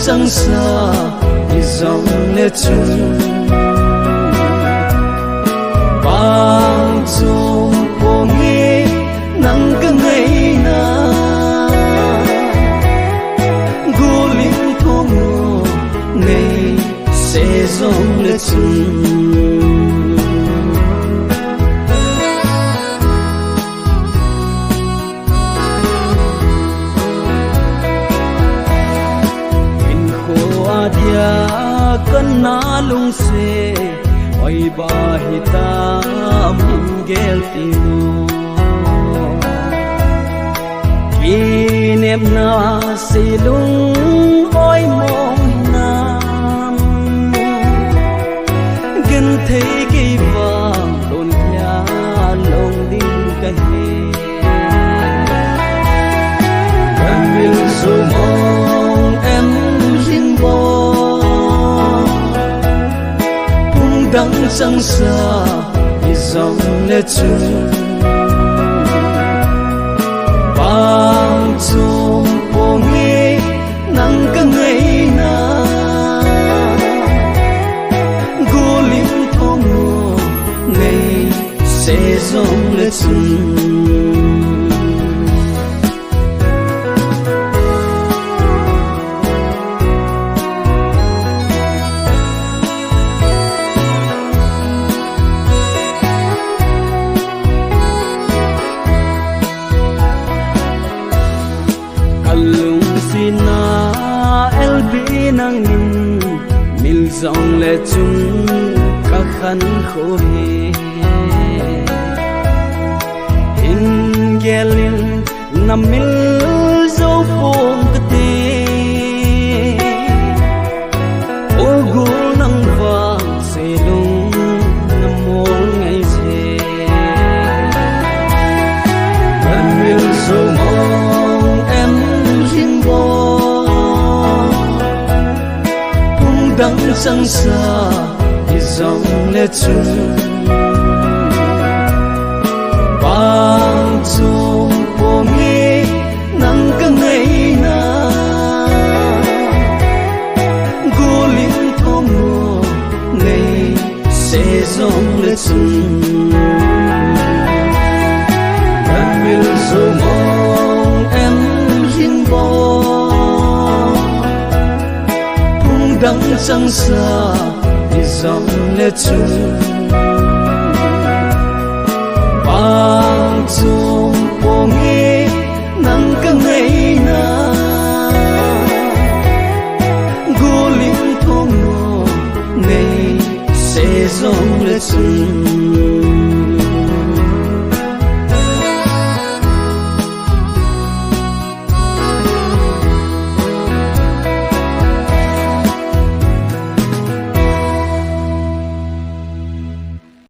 sang xa đi dòng lệ chung bang chung của nghe nắng cái ngày na gu linh thô ngô ngày sẽ dòng lệ chung dia kena lung se oi bahita mungel tino kinem na silung oi mong nam gen thấy cái vàng đồn nhà lòng đinh cái em yêu số mong em riêng bo đắng trăng xa đi dòng lệ chung bang chung bộ nghe nắng cái ngày na gu linh thô ngô ngày sẽ dòng lệ chung nangin mil dòng lệ chung các khăn khổ hề hình gelin nằm mil dấu phong cái tê ô gu nắng vàng sẽ lung nằm môn ngày thế em mil dấu mong em riêng bo đắng trăng xa đi dòng lệ chung bang chung bộ nghe nắng cái ngày na gu linh thô ngô ngày sẽ dòng lệ chung em yêu dấu mong em riêng bo đắng trăng xa đi dòng lệ chung